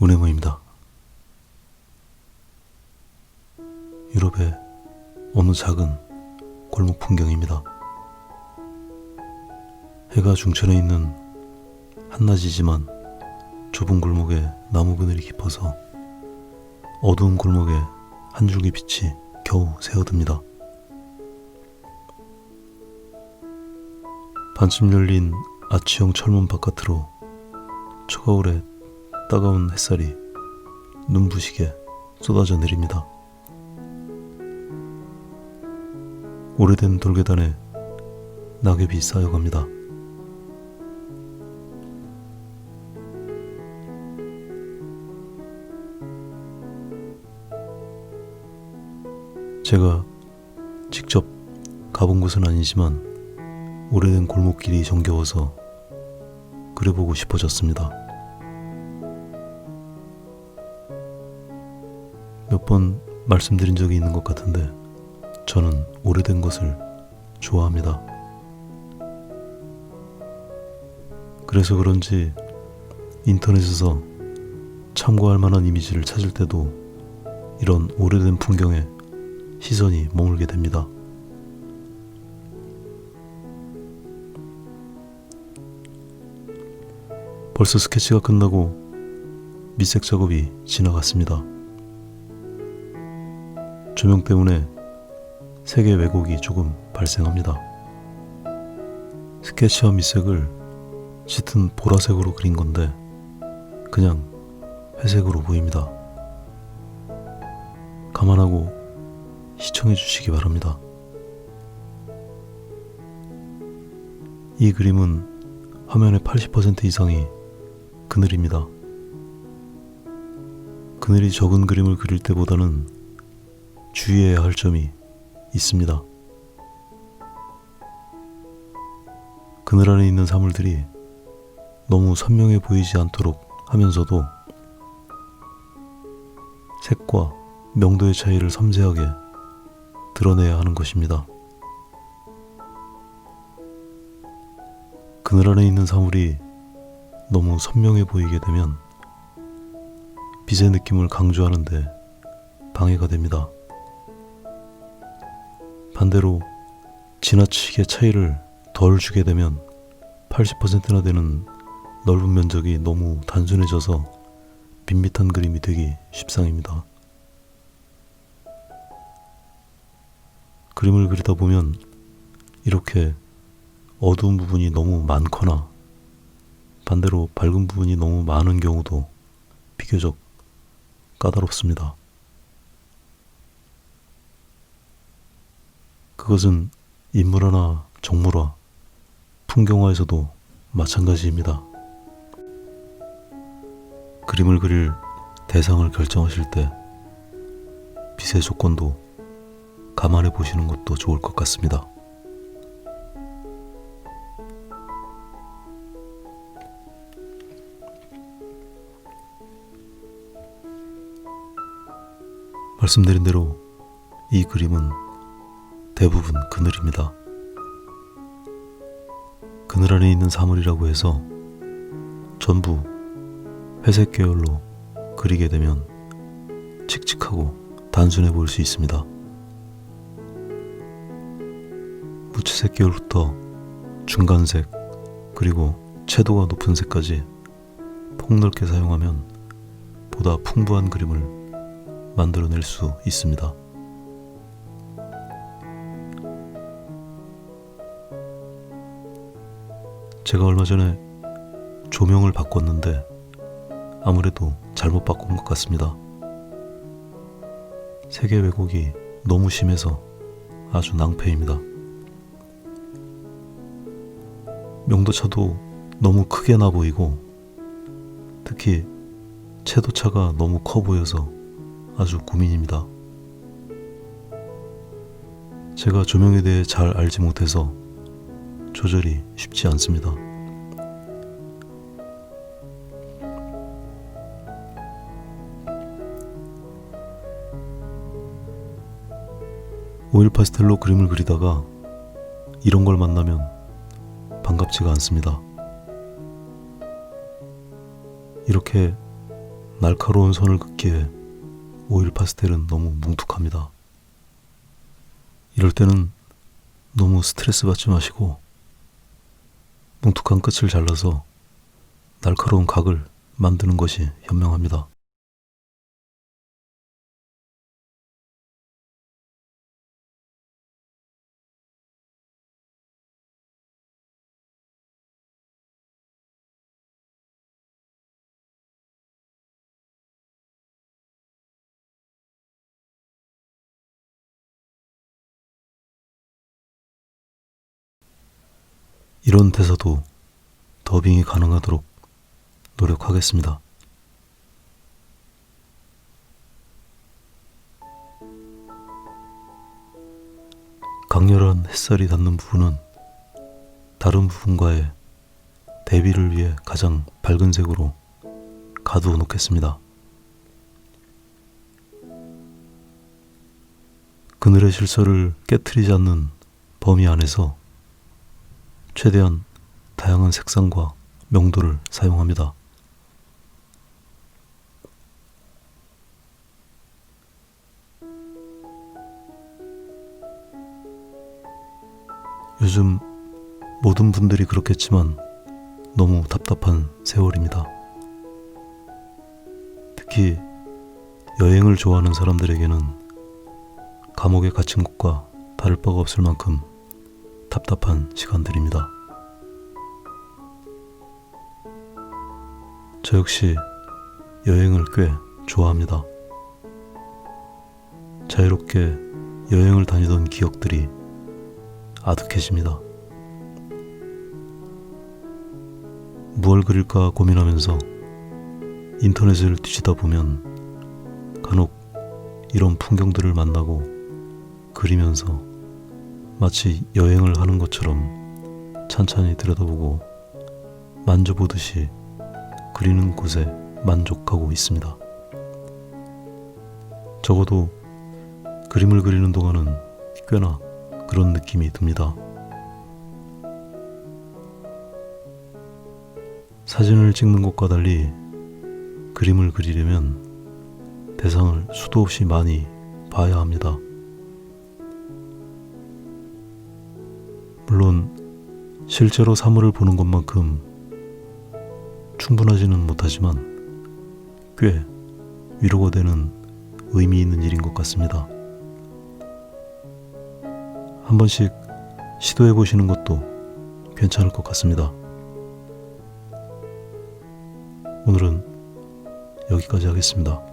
운해모입니다. 유럽의 어느 작은 골목 풍경입니다. 해가 중천에 있는 한낮이지만 좁은 골목에 나무 그늘이 깊어서 어두운 골목에 한 줄기 빛이 겨우 새어듭니다. 반쯤 열린 아치형 철문 바깥으로 초가을에 따가운 햇살이 눈부시게 쏟아져 내립니다. 오래된 돌계단에 낙엽이 쌓여갑니다. 제가 직접 가본 곳은 아니지만 오래된 골목길이 정겨워서 그려보고 싶어졌습니다. 몇 번 말씀드린 적이 있는 것 같은데 저는 오래된 것을 좋아합니다. 그래서 그런지 인터넷에서 참고할 만한 이미지를 찾을 때도 이런 오래된 풍경에 시선이 머물게 됩니다. 벌써 스케치가 끝나고 밑색 작업이 지나갔습니다. 조명 때문에 색의 왜곡이 조금 발생합니다. 스케치와 밑색을 짙은 보라색으로 그린 건데 그냥 회색으로 보입니다. 감안하고 시청해 주시기 바랍니다. 이 그림은 화면의 80% 이상이 그늘입니다. 그늘이 적은 그림을 그릴 때보다는 주의해야 할 점이 있습니다. 그늘 안에 있는 사물들이 너무 선명해 보이지 않도록 하면서도 색과 명도의 차이를 섬세하게 드러내야 하는 것입니다. 그늘 안에 있는 사물이 너무 선명해 보이게 되면 빛의 느낌을 강조하는데 방해가 됩니다. 반대로 지나치게 차이를 덜 주게 되면 80%나 되는 넓은 면적이 너무 단순해져서 밋밋한 그림이 되기 십상입니다. 그림을 그리다 보면 이렇게 어두운 부분이 너무 많거나 반대로 밝은 부분이 너무 많은 경우도 비교적 까다롭습니다. 그것은 인물화나 정물화, 풍경화에서도 마찬가지입니다. 그림을 그릴 대상을 결정하실 때 빛의 조건도 감안해 보시는 것도 좋을 것 같습니다. 말씀드린 대로 이 그림은 대부분 그늘입니다. 그늘 안에 있는 사물이라고 해서 전부 회색 계열로 그리게 되면 칙칙하고 단순해 보일 수 있습니다. 무채색 계열부터 중간색 그리고 채도가 높은 색까지 폭넓게 사용하면 보다 풍부한 그림을 만들어낼 수 있습니다. 제가 얼마 전에 조명을 바꿨는데 아무래도 잘못 바꾼 것 같습니다. 색의 왜곡이 너무 심해서 아주 낭패입니다. 명도차도 너무 크게 나 보이고 특히 채도차가 너무 커 보여서 아주 고민입니다. 제가 조명에 대해 잘 알지 못해서 조절이 쉽지 않습니다. 오일 파스텔로 그림을 그리다가 이런 걸 만나면 반갑지가 않습니다. 이렇게 날카로운 선을 긋기에 오일 파스텔은 너무 뭉툭합니다. 이럴 때는 너무 스트레스 받지 마시고 뭉툭한 끝을 잘라서 날카로운 각을 만드는 것이 현명합니다. 이런 대사도 더빙이 가능하도록 노력하겠습니다. 강렬한 햇살이 닿는 부분은 다른 부분과의 대비를 위해 가장 밝은 색으로 가두어 놓겠습니다. 그늘의 질서를 깨트리지 않는 범위 안에서 최대한 다양한 색상과 명도를 사용합니다. 요즘 모든 분들이 그렇겠지만 너무 답답한 세월입니다. 특히 여행을 좋아하는 사람들에게는 감옥에 갇힌 것과 다를 바가 없을 만큼 답답한 시간들입니다. 저 역시 여행을 꽤 좋아합니다. 자유롭게 여행을 다니던 기억들이 아득해집니다. 무얼 그릴까 고민하면서 인터넷을 뒤지다 보면 간혹 이런 풍경들을 만나고 그리면서 마치 여행을 하는 것처럼 찬찬히 들여다보고 만져보듯이 그리는 곳에 만족하고 있습니다. 적어도 그림을 그리는 동안은 꽤나 그런 느낌이 듭니다. 사진을 찍는 것과 달리 그림을 그리려면 대상을 수도 없이 많이 봐야 합니다. 물론 실제로 사물을 보는 것만큼 충분하지는 못하지만 꽤 위로가 되는 의미 있는 일인 것 같습니다. 한 번씩 시도해 보시는 것도 괜찮을 것 같습니다. 오늘은 여기까지 하겠습니다.